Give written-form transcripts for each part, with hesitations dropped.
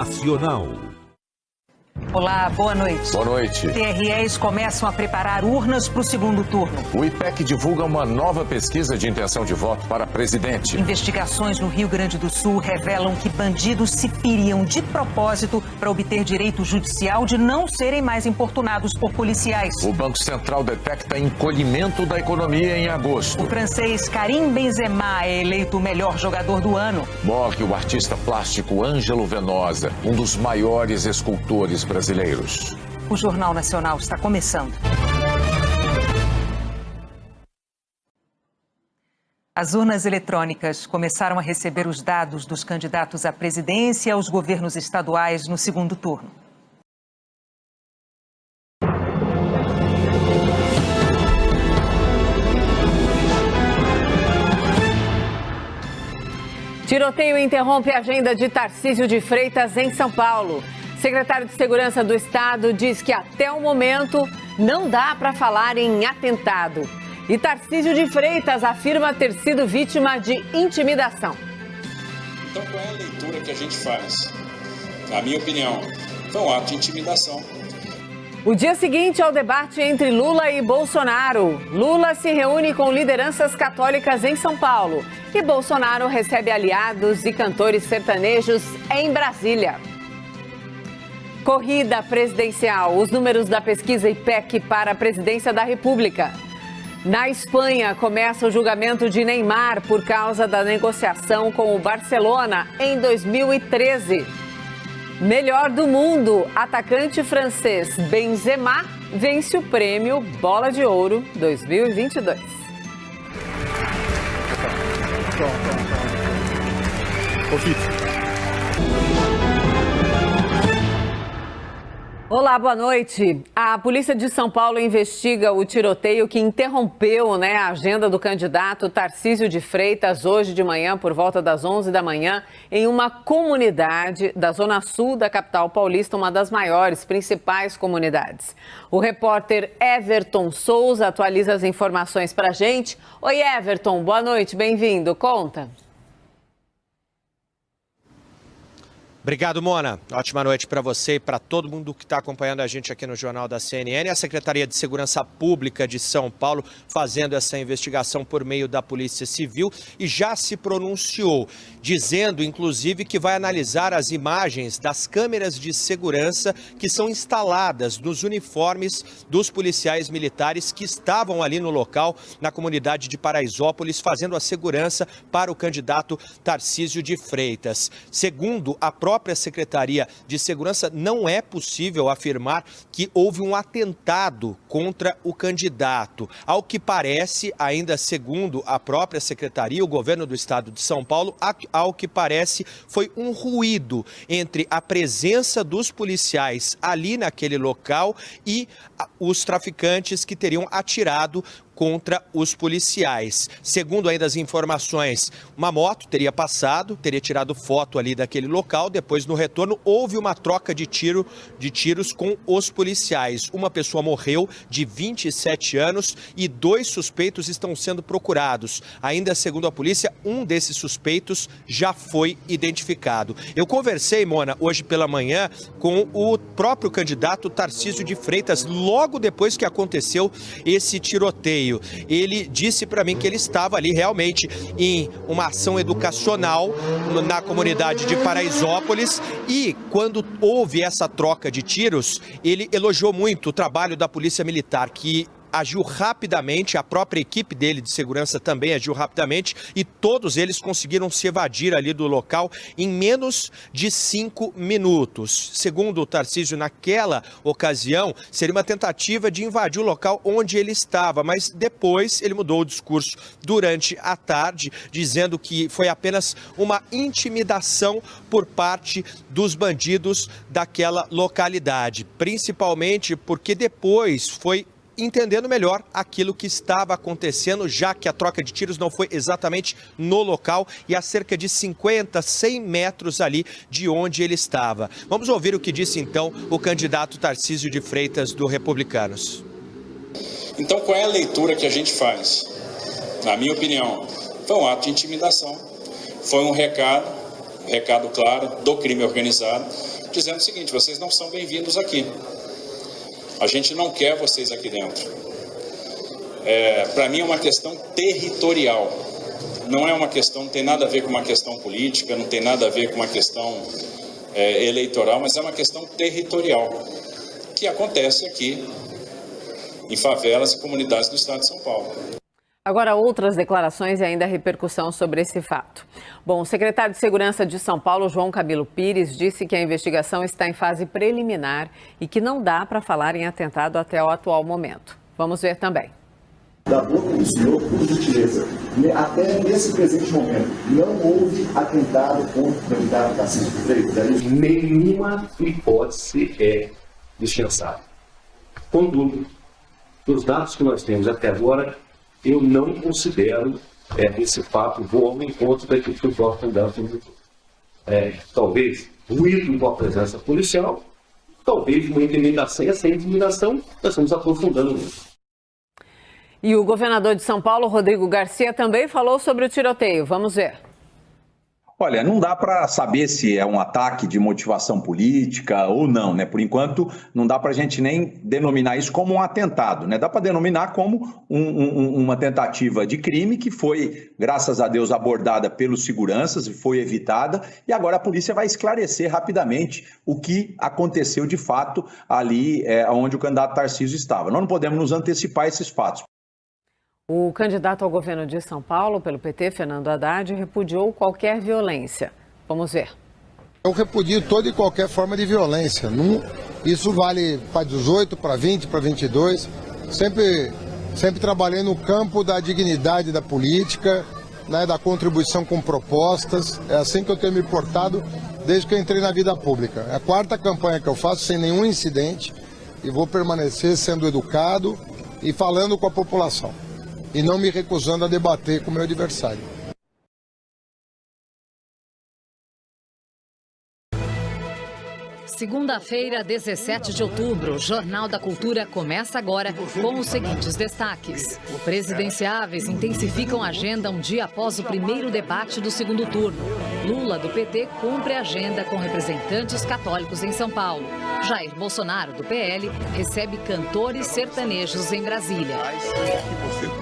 Nacional. Olá, boa noite. Boa noite. TREs começam a preparar urnas para o segundo turno. O IPEC divulga uma nova pesquisa de intenção de voto para presidente. Investigações no Rio Grande do Sul revelam que bandidos se feriam de propósito para obter direito judicial de não serem mais importunados por policiais. O Banco Central detecta encolhimento da economia em agosto. O francês Karim Benzema é eleito o melhor jogador do ano. Morre o artista plástico Ângelo Venosa, um dos maiores escultores brasileiros. O Jornal Nacional está começando. As urnas eletrônicas começaram a receber os dados dos candidatos à presidência e aos governos estaduais no segundo turno. Tiroteio interrompe a agenda de Tarcísio de Freitas em São Paulo. Secretário de Segurança do Estado diz que até o momento não dá para falar em atentado. E Tarcísio de Freitas afirma ter sido vítima de intimidação. Então qual é a leitura que a gente faz? Na minha opinião, foi um ato de intimidação. O dia seguinte ao debate entre Lula e Bolsonaro. Lula se reúne com lideranças católicas em São Paulo. E Bolsonaro recebe aliados e cantores sertanejos em Brasília. Corrida presidencial. Os números da pesquisa IPEC para a presidência da República. Na Espanha, começa o julgamento de Neymar por causa da negociação com o Barcelona em 2013. Melhor do mundo, atacante francês Benzema vence o prêmio Bola de Ouro 2022. Olá, boa noite. A polícia de São Paulo investiga o tiroteio que interrompeu a agenda do candidato Tarcísio de Freitas hoje de manhã, por volta das 11 da manhã, em uma comunidade da zona sul da capital paulista, uma das maiores, principais comunidades. O repórter Everton Souza atualiza as informações para a gente. Oi, Everton, boa noite, bem-vindo. Conta. Obrigado, Mona. Ótima noite para você e para todo mundo que está acompanhando a gente aqui no Jornal da CNN. A Secretaria de Segurança Pública de São Paulo fazendo essa investigação por meio da Polícia Civil e já se pronunciou, dizendo, inclusive, que vai analisar as imagens das câmeras de segurança que são instaladas nos uniformes dos policiais militares que estavam ali no local, na comunidade de Paraisópolis, fazendo a segurança para o candidato Tarcísio de Freitas. Segundo a própria Secretaria de Segurança, não é possível afirmar que houve um atentado contra o candidato. Ao que parece, ainda segundo a própria Secretaria, o governo do estado de São Paulo, ao que parece, foi um ruído entre a presença dos policiais ali naquele local e os traficantes que teriam atirado contra os policiais. Segundo ainda as informações, uma moto teria passado, teria tirado foto ali daquele local, depois no retorno houve uma troca de tiros com os policiais. Uma pessoa morreu de 27 anos e 2 suspeitos estão sendo procurados. Ainda segundo a polícia, um desses suspeitos já foi identificado. Eu conversei, Mona, hoje pela manhã com o próprio candidato Tarcísio de Freitas, logo depois que aconteceu esse tiroteio. Ele disse para mim que ele estava ali realmente em uma ação educacional na comunidade de Paraisópolis e quando houve essa troca de tiros, ele elogiou muito o trabalho da Polícia Militar, que agiu rapidamente, a própria equipe dele de segurança também agiu rapidamente e todos eles conseguiram se evadir ali do local em menos de 5 minutos. Segundo o Tarcísio, naquela ocasião, seria uma tentativa de invadir o local onde ele estava, mas depois ele mudou o discurso durante a tarde, dizendo que foi apenas uma intimidação por parte dos bandidos daquela localidade, principalmente porque depois foi entendendo melhor aquilo que estava acontecendo, já que a troca de tiros não foi exatamente no local e a cerca de 50, 100 metros ali de onde ele estava. Vamos ouvir o que disse então o candidato Tarcísio de Freitas do Republicanos. Então qual é a leitura que a gente faz? Na minha opinião, foi um ato de intimidação, foi um recado claro do crime organizado, dizendo o seguinte: vocês não são bem-vindos aqui. A gente não quer vocês aqui dentro. Para mim é uma questão territorial. Não é uma questão, não tem nada a ver com uma questão política, não tem nada a ver com uma questão eleitoral, mas é uma questão territorial, que acontece aqui em favelas e comunidades do estado de São Paulo. Agora, outras declarações e ainda repercussão sobre esse fato. Bom, o secretário de Segurança de São Paulo, João Camilo Pires, disse que a investigação está em fase preliminar e que não dá para falar em atentado até o atual momento. Vamos ver também. Da boca do senhor, por gentileza, até nesse presente momento, não houve atentado contra o candidato Tarcísio de Freitas? Nenhuma hipótese é descansada. Contudo, dos dados que nós temos até agora, eu não considero esse fato vou ao encontro da equipe do próprio candidato. Talvez ruído com a presença policial, talvez uma intimidação, e essa intimidação nós estamos aprofundando nisso. E o governador de São Paulo, Rodrigo Garcia, também falou sobre o tiroteio. Vamos ver. Olha, não dá para saber se é um ataque de motivação política ou não, né? Por enquanto, não dá para a gente nem denominar isso como um atentado, né? Dá para denominar como uma tentativa de crime que foi, graças a Deus, abordada pelos seguranças e foi evitada. E agora a polícia vai esclarecer rapidamente o que aconteceu de fato ali onde o candidato Tarcísio estava. Nós não podemos nos antecipar a esses fatos. O candidato ao governo de São Paulo, pelo PT, Fernando Haddad, repudiou qualquer violência. Vamos ver. Eu repudio toda e qualquer forma de violência. Isso vale para 18, para 20, para 22. Sempre trabalhei no campo da dignidade da política, né, da contribuição com propostas. É assim que eu tenho me portado desde que eu entrei na vida pública. É a 4ª campanha que eu faço sem nenhum incidente e vou permanecer sendo educado e falando com a população. E não me recusando a debater com o meu adversário. Segunda-feira, 17 de outubro, o Jornal da Cultura começa agora com os seguintes destaques. Presidenciáveis intensificam a agenda um dia após o primeiro debate do segundo turno. Lula, do PT, cumpre a agenda com representantes católicos em São Paulo. Jair Bolsonaro, do PL, recebe cantores sertanejos em Brasília.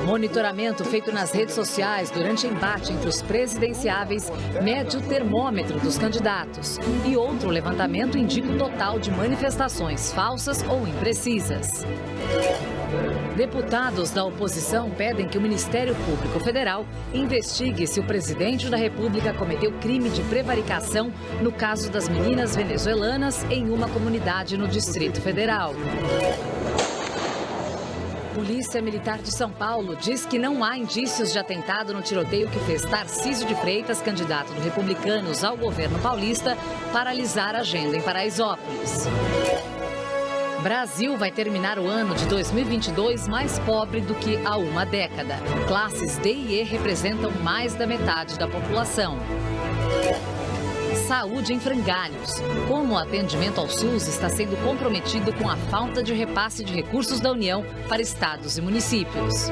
Monitoramento feito nas redes sociais durante embate entre os presidenciáveis mede o termômetro dos candidatos. E outro levantamento indica o total de manifestações falsas ou imprecisas. Deputados da oposição pedem que o Ministério Público Federal investigue se o presidente da República cometeu crime de prevaricação no caso das meninas venezuelanas em uma comunidade no Distrito Federal. Polícia Militar de São Paulo diz que não há indícios de atentado no tiroteio que fez Tarcísio de Freitas, candidato do Republicanos ao governo paulista, paralisar a agenda em Paraisópolis. Brasil vai terminar o ano de 2022 mais pobre do que há uma década. Classes D e E representam mais da metade da população. Saúde em frangalhos. Como o atendimento ao SUS está sendo comprometido com a falta de repasse de recursos da União para estados e municípios.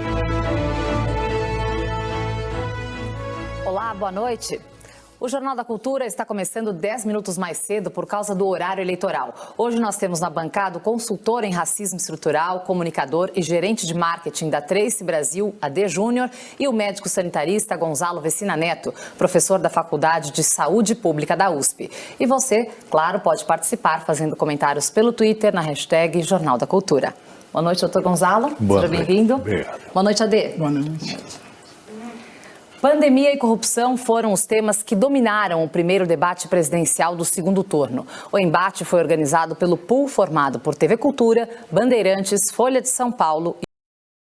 Olá, boa noite. O Jornal da Cultura está começando 10 minutos mais cedo por causa do horário eleitoral. Hoje nós temos na bancada o consultor em racismo estrutural, comunicador e gerente de marketing da Trace Brasil, AD Júnior, e o médico sanitarista Gonzalo Vecina Neto, professor da Faculdade de Saúde Pública da USP. E você, claro, pode participar fazendo comentários pelo Twitter na hashtag Jornal da Cultura. Boa noite, doutor Gonzalo. Seja bem-vindo. Boa noite, AD. Boa noite. Pandemia e corrupção foram os temas que dominaram o primeiro debate presidencial do segundo turno. O embate foi organizado pelo pool formado por TV Cultura, Bandeirantes, Folha de São Paulo.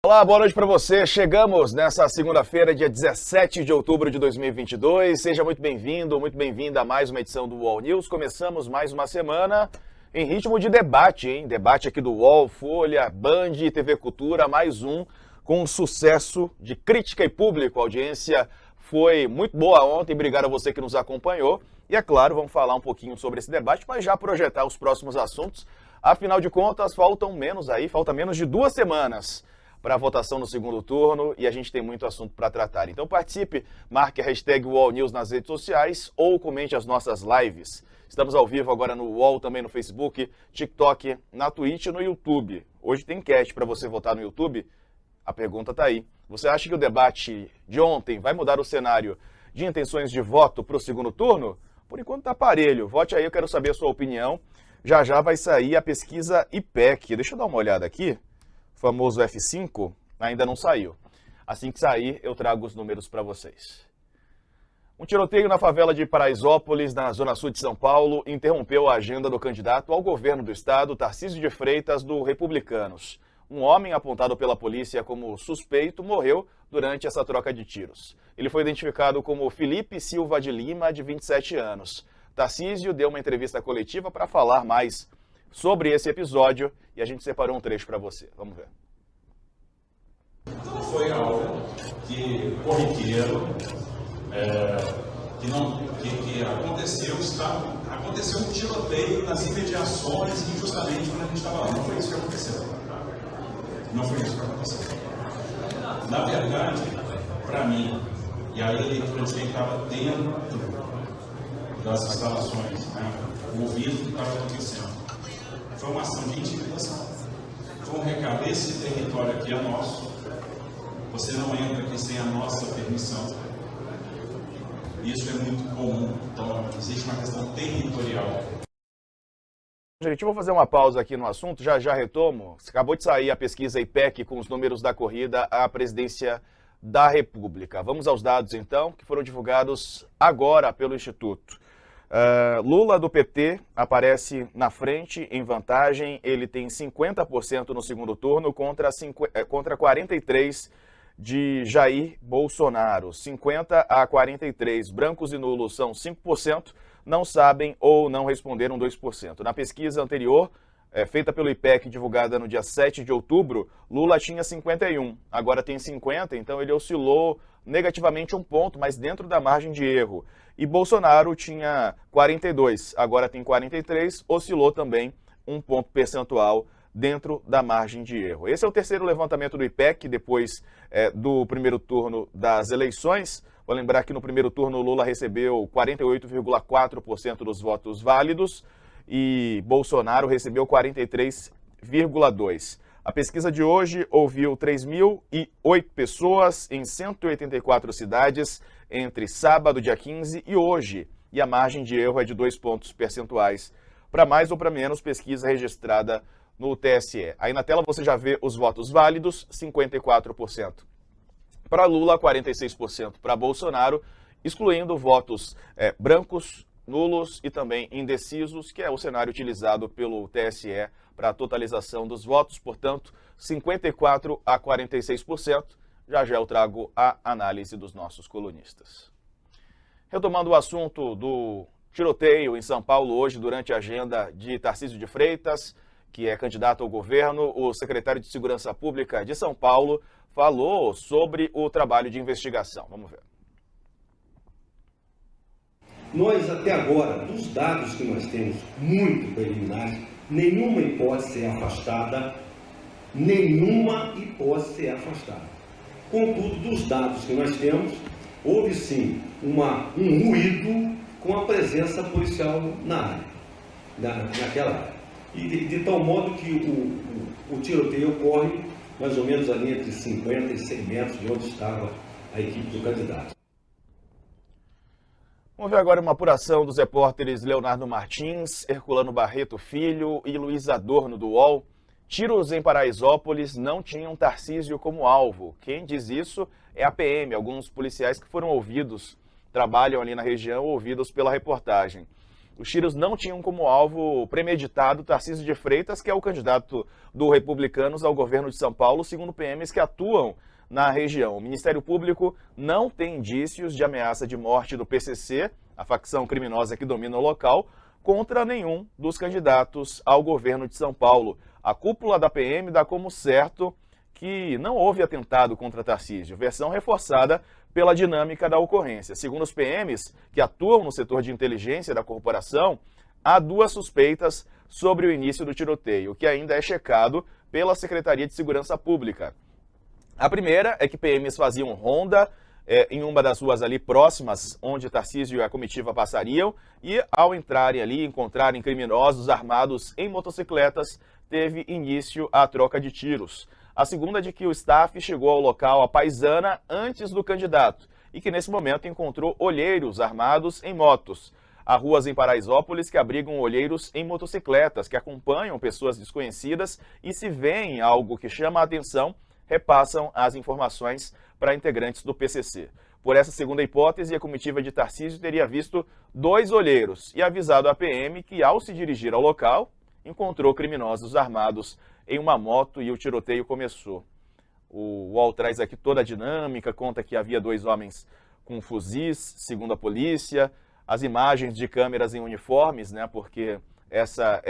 Olá, boa noite para você. Chegamos nessa segunda-feira, dia 17 de outubro de 2022. Seja muito bem-vindo, muito bem-vinda a mais uma edição do UOL News. Começamos mais uma semana em ritmo de debate, hein? Debate aqui do UOL, Folha, Band, TV Cultura, mais um com sucesso de crítica e público. A audiência foi muito boa ontem, obrigado a você que nos acompanhou. E é claro, vamos falar um pouquinho sobre esse debate, mas já projetar os próximos assuntos. Afinal de contas, falta menos de 2 semanas para a votação no segundo turno e a gente tem muito assunto para tratar. Então participe, marque a hashtag UOL News nas redes sociais ou comente as nossas lives. Estamos ao vivo agora no UOL, também no Facebook, TikTok, na Twitch e no YouTube. Hoje tem enquete para você votar no YouTube. A pergunta está aí. Você acha que o debate de ontem vai mudar o cenário de intenções de voto para o segundo turno? Por enquanto está parelho. Vote aí, eu quero saber a sua opinião. Já já vai sair a pesquisa IPEC. Deixa eu dar uma olhada aqui. O famoso F5 ainda não saiu. Assim que sair, eu trago os números para vocês. Um tiroteio na favela de Paraisópolis, na zona sul de São Paulo, interrompeu a agenda do candidato ao governo do estado, Tarcísio de Freitas, do Republicanos. Um homem apontado pela polícia como suspeito morreu durante essa troca de tiros. Ele foi identificado como Felipe Silva de Lima, de 27 anos. Tarcísio deu uma entrevista coletiva para falar mais sobre esse episódio e a gente separou um trecho para você. Vamos ver. Então foi algo que corriqueiro, que aconteceu um tiroteio nas imediações e justamente quando a gente estava lá. Não foi isso que aconteceu. Não foi isso que aconteceu. Na verdade, para mim, e aí a leitura de quem estava dentro das instalações, né, ouvindo o que estava acontecendo, foi uma ação de intimidação. Foi um recado: esse território aqui é nosso, você não entra aqui sem a nossa permissão. Isso é muito comum, então existe uma questão territorial. Gente, eu vou fazer uma pausa aqui no assunto, já retomo. Acabou de sair a pesquisa IPEC com os números da corrida à presidência da República. Vamos aos dados, então, que foram divulgados agora pelo Instituto. Lula, do PT, aparece na frente, em vantagem. Ele tem 50% no segundo turno contra 43% de Jair Bolsonaro. 50 a 43. Brancos e nulos são 5%. Não sabem ou não responderam 2%. Na pesquisa anterior, feita pelo IPEC, divulgada no dia 7 de outubro, Lula tinha 51, agora tem 50, então ele oscilou negativamente um ponto, mas dentro da margem de erro. E Bolsonaro tinha 42, agora tem 43, oscilou também um ponto percentual dentro da margem de erro. Esse é o terceiro levantamento do IPEC, depois do primeiro turno das eleições. Vou lembrar que no primeiro turno Lula recebeu 48,4% dos votos válidos e Bolsonaro recebeu 43,2%. A pesquisa de hoje ouviu 3.008 pessoas em 184 cidades entre sábado, dia 15, e hoje. E a margem de erro é de 2 pontos percentuais. Para mais ou para menos, pesquisa registrada no TSE. Aí na tela você já vê os votos válidos, 54%. Para Lula, 46% para Bolsonaro, excluindo votos brancos, nulos e também indecisos, que é o cenário utilizado pelo TSE para a totalização dos votos. Portanto, 54% a 46%. Já eu trago a análise dos nossos colunistas. Retomando o assunto do tiroteio em São Paulo hoje, durante a agenda de Tarcísio de Freitas, que é candidato ao governo, o secretário de Segurança Pública de São Paulo falou sobre o trabalho de investigação. Vamos ver. Nós, até agora, dos dados que nós temos muito preliminares, nenhuma hipótese é afastada, nenhuma hipótese é afastada. Contudo, dos dados que nós temos, houve sim um ruído com a presença policial na área, naquela área. E de tal modo que o tiroteio ocorre mais ou menos ali entre 50 e 100 metros de onde estava a equipe do candidato. Vamos ver agora uma apuração dos repórteres Leonardo Martins, Herculano Barreto Filho e Luiz Adorno do UOL. Tiros em Paraisópolis não tinham Tarcísio como alvo. Quem diz isso é a PM, alguns policiais que foram ouvidos, trabalham ali na região, ouvidos pela reportagem. Os tiros não tinham como alvo premeditado Tarcísio de Freitas, que é o candidato do Republicanos ao governo de São Paulo, segundo PMs que atuam na região. O Ministério Público não tem indícios de ameaça de morte do PCC, a facção criminosa que domina o local, contra nenhum dos candidatos ao governo de São Paulo. A cúpula da PM dá como certo que não houve atentado contra Tarcísio, versão reforçada pela dinâmica da ocorrência. Segundo os PMs, que atuam no setor de inteligência da corporação, há duas suspeitas sobre o início do tiroteio, que ainda é checado pela Secretaria de Segurança Pública. A primeira é que PMs faziam ronda em uma das ruas ali próximas, onde Tarcísio e a comitiva passariam, e ao entrarem ali, encontrarem criminosos armados em motocicletas, teve início a troca de tiros. A segunda é de que o staff chegou ao local à paisana antes do candidato e que nesse momento encontrou olheiros armados em motos. Há ruas em Paraisópolis que abrigam olheiros em motocicletas, que acompanham pessoas desconhecidas e, se veem algo que chama a atenção, repassam as informações para integrantes do PCC. Por essa segunda hipótese, a comitiva de Tarcísio teria visto 2 olheiros e avisado a PM que, ao se dirigir ao local, encontrou criminosos armados em uma moto e o tiroteio começou. O UOL traz aqui toda a dinâmica, conta que havia 2 homens com fuzis, segundo a polícia, as imagens de câmeras em uniformes, né, porque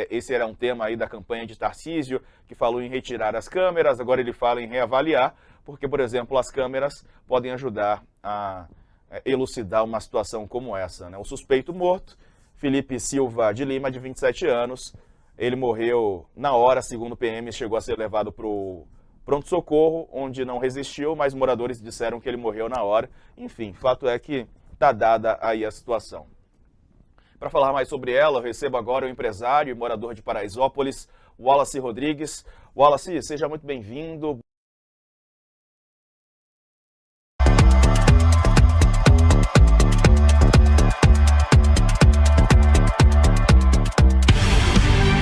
esse era um tema aí da campanha de Tarcísio, que falou em retirar as câmeras, agora ele fala em reavaliar, porque, por exemplo, as câmeras podem ajudar a elucidar uma situação como essa, né? O suspeito morto, Felipe Silva de Lima, de 27 anos, ele morreu na hora, segundo o PM, chegou a ser levado para o pronto-socorro, onde não resistiu, mas moradores disseram que ele morreu na hora. Enfim, fato é que está dada aí a situação. Para falar mais sobre ela, eu recebo agora o empresário e morador de Paraisópolis, Wallace Rodrigues. Wallace, seja muito bem-vindo.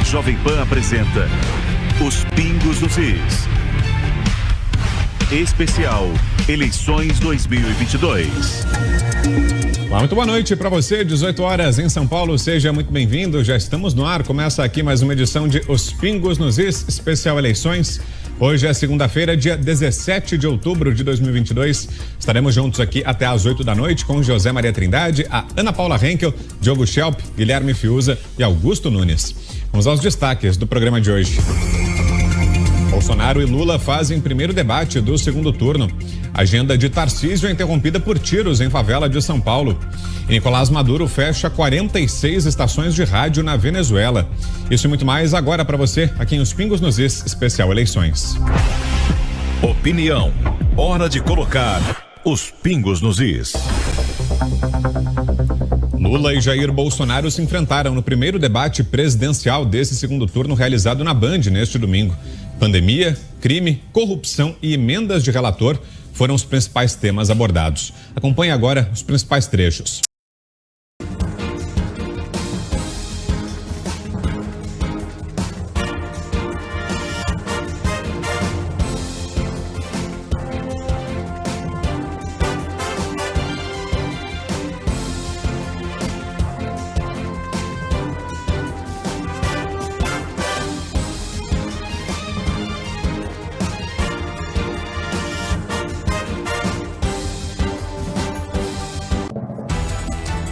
Jovem Pan apresenta Os Pingos dos Is. Especial Eleições 2022. Olá, muito boa noite para você, 18 horas em São Paulo, seja muito bem-vindo, já estamos no ar, começa aqui mais uma edição de Os Pingos nos Is, especial eleições. Hoje é segunda-feira, dia 17 de outubro de 2022, estaremos juntos aqui até às 8 da noite com José Maria Trindade, a Ana Paula Henkel, Diogo Schelp, Guilherme Fiuza e Augusto Nunes. Vamos aos destaques do programa de hoje. Bolsonaro e Lula fazem primeiro debate do segundo turno. Agenda de Tarcísio é interrompida por tiros em favela de São Paulo. E Nicolás Maduro fecha 46 estações de rádio na Venezuela. Isso e muito mais agora para você, aqui em Os Pingos nos Is, especial eleições. Opinião. Hora de colocar os pingos nos is. Lula e Jair Bolsonaro se enfrentaram no primeiro debate presidencial desse segundo turno realizado na Band neste domingo. Pandemia, crime, corrupção e emendas de relator foram os principais temas abordados. Acompanhe agora os principais trechos.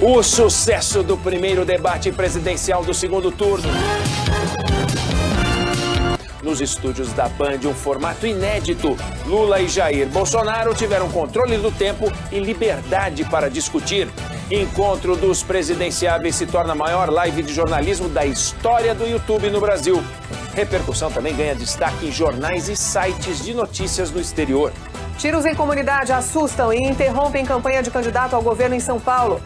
O sucesso do primeiro debate presidencial do segundo turno. Nos estúdios da Band, um formato inédito. Lula e Jair Bolsonaro tiveram controle do tempo e liberdade para discutir. Encontro dos presidenciáveis se torna a maior live de jornalismo da história do YouTube no Brasil. Repercussão também ganha destaque em jornais e sites de notícias no exterior. Tiros em comunidade assustam e interrompem campanha de candidato ao governo em São Paulo.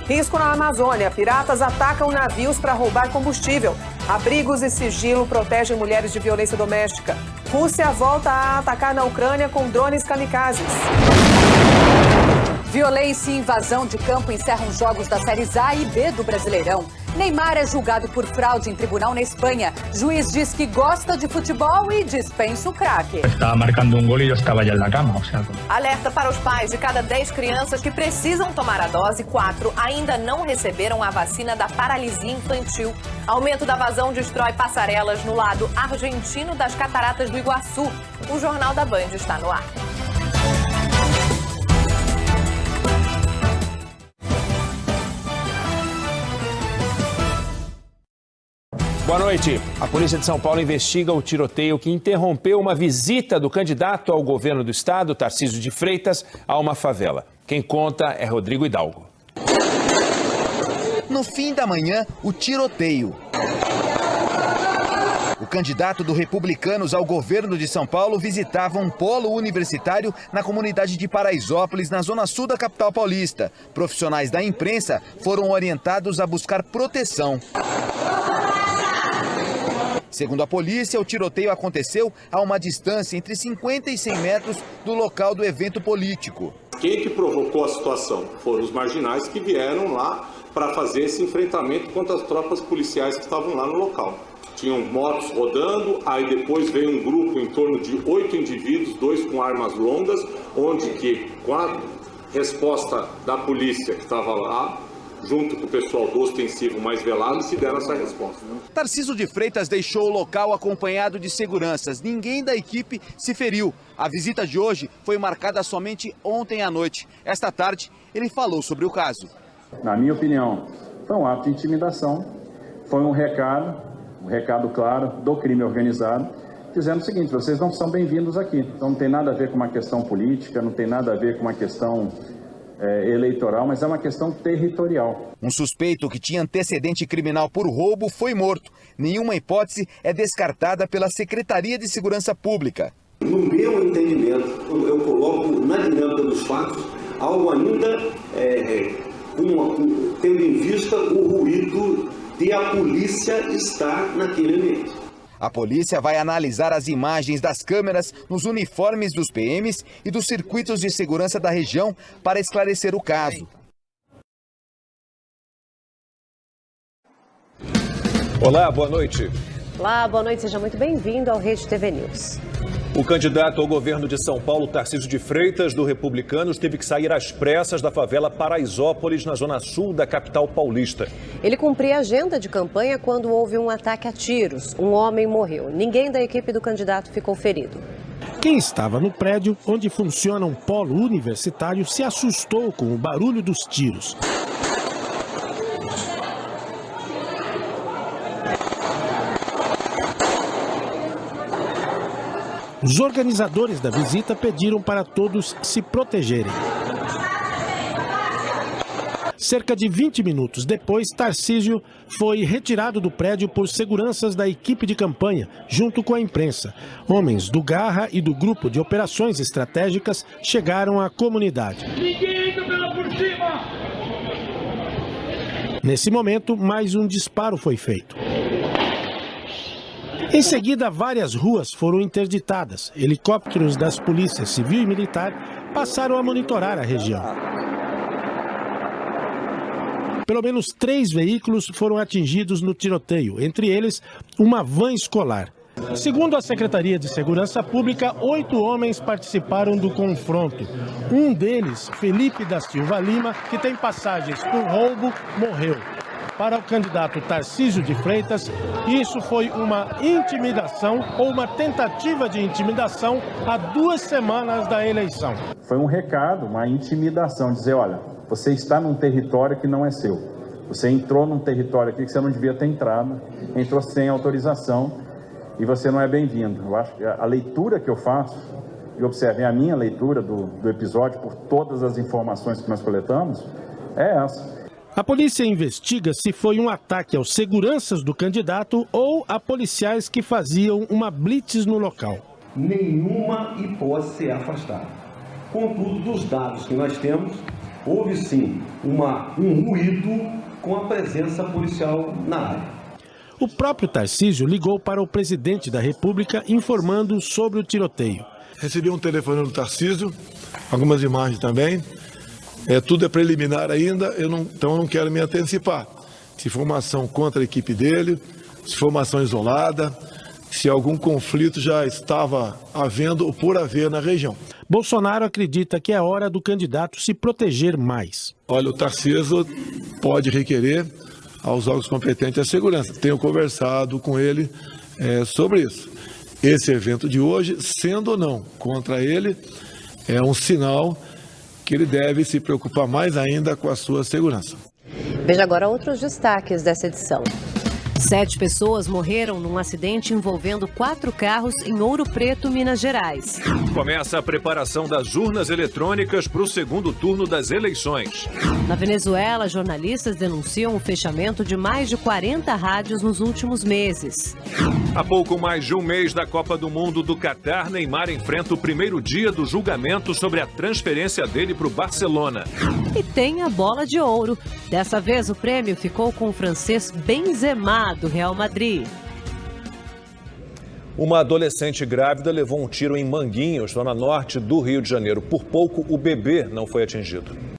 Risco na Amazônia. Piratas atacam navios para roubar combustível. Abrigos e sigilo protegem mulheres de violência doméstica. Rússia volta a atacar na Ucrânia com drones kamikazes. Violência e invasão de campo encerram jogos das séries A e B do Brasileirão. Neymar é julgado por fraude em tribunal na Espanha. Juiz diz que gosta de futebol e dispensa o craque. Estava marcando um gol e eu estava já na cama. Alerta para os pais: de cada 10 crianças que precisam tomar a dose, 4 ainda não receberam a vacina da paralisia infantil. Aumento da vazão destrói passarelas no lado argentino das Cataratas do Iguaçu. O Jornal da Band está no ar. Boa noite. A polícia de São Paulo investiga o tiroteio que interrompeu uma visita do candidato ao governo do estado, Tarcísio de Freitas, a uma favela. Quem conta é Rodrigo Hidalgo. No fim da manhã, o tiroteio. O candidato do Republicanos ao governo de São Paulo visitava um polo universitário na comunidade de Paraisópolis, na zona sul da capital paulista. Profissionais da imprensa foram orientados a buscar proteção. Segundo a polícia, o tiroteio aconteceu a uma distância entre 50 e 100 metros do local do evento político. Quem que provocou a situação? Foram os marginais que vieram lá para fazer esse enfrentamento contra as tropas policiais que estavam lá no local. Tinham motos rodando, aí depois veio um grupo em torno de 8 indivíduos, 2 com armas longas, onde que, com a resposta da polícia que estava lá, junto com o pessoal do ostensivo mais velado, se deram essa resposta. Tarcísio de Freitas deixou o local acompanhado de seguranças. Ninguém da equipe se feriu. A visita de hoje foi marcada somente ontem à noite. Esta tarde, ele falou sobre o caso. Na minha opinião, foi um ato de intimidação, foi um recado claro do crime organizado, dizendo o seguinte: vocês não são bem-vindos aqui. Então não tem nada a ver com uma questão política, não tem nada a ver com uma questão eleitoral, mas é uma questão territorial. Um suspeito que tinha antecedente criminal por roubo foi morto. Nenhuma hipótese é descartada pela Secretaria de Segurança Pública. No meu entendimento, eu coloco na dinâmica dos fatos algo ainda tendo em vista o ruído de a polícia estar naquele ambiente. A polícia vai analisar as imagens das câmeras nos uniformes dos PMs e dos circuitos de segurança da região para esclarecer o caso. Olá, boa noite. Olá, boa noite, seja muito bem-vindo ao Rede TV News. O candidato ao governo de São Paulo, Tarcísio de Freitas, do Republicanos, teve que sair às pressas da favela Paraisópolis, na zona sul da capital paulista. Ele cumpria a agenda de campanha quando houve um ataque a tiros. Um homem morreu. Ninguém da equipe do candidato ficou ferido. Quem estava no prédio onde funciona um polo universitário se assustou com o barulho dos tiros. Os organizadores da visita pediram para todos se protegerem. Cerca de 20 minutos depois, Tarcísio foi retirado do prédio por seguranças da equipe de campanha, junto com a imprensa. Homens do Garra e do Grupo de Operações Estratégicas chegaram à comunidade. Nesse momento, mais um disparo foi feito. Em seguida, várias ruas foram interditadas. Helicópteros das polícias civil e militar passaram a monitorar a região. Pelo menos 3 veículos foram atingidos no tiroteio, entre eles uma van escolar. Segundo a Secretaria de Segurança Pública, 8 homens participaram do confronto. Um deles, Felipe da Silva Lima, que tem passagens por roubo, morreu. Para o candidato Tarcísio de Freitas, isso foi uma intimidação ou uma tentativa de intimidação há 2 semanas da eleição. Foi um recado, uma intimidação, dizer: olha, você está num território que não é seu. Você entrou num território aqui que você não devia ter entrado, entrou sem autorização e você não é bem-vindo. Eu acho que a leitura que eu faço, e observem a minha leitura do episódio por todas as informações que nós coletamos, é essa. A polícia investiga se foi um ataque aos seguranças do candidato ou a policiais que faziam uma blitz no local. Nenhuma hipótese é afastada. Contudo, dos dados que nós temos, houve sim um ruído com a presença policial na área. O próprio Tarcísio ligou para o presidente da República informando sobre o tiroteio. Recebi um telefone do Tarcísio, algumas imagens também. Tudo é preliminar ainda, então eu não quero me antecipar. Se for uma ação contra a equipe dele, se for uma ação isolada, se algum conflito já estava havendo ou por haver na região. Bolsonaro acredita que é hora do candidato se proteger mais. Olha, o Tarcísio pode requerer aos órgãos competentes a segurança. Tenho conversado com ele sobre isso. Esse evento de hoje, sendo ou não contra ele, é um sinal que ele deve se preocupar mais ainda com a sua segurança. Veja agora outros destaques dessa edição. 7 pessoas morreram num acidente envolvendo 4 carros em Ouro Preto, Minas Gerais. Começa a preparação das urnas eletrônicas para o segundo turno das eleições. Na Venezuela, jornalistas denunciam o fechamento de mais de 40 rádios nos últimos meses. Há pouco mais de um mês da Copa do Mundo do Catar, Neymar enfrenta o primeiro dia do julgamento sobre a transferência dele para o Barcelona. E tem a bola de ouro. Dessa vez o prêmio ficou com o francês Benzema, do Real Madrid. Uma adolescente grávida levou um tiro em Manguinhos, zona norte do Rio de Janeiro. Por pouco, o bebê não foi atingido.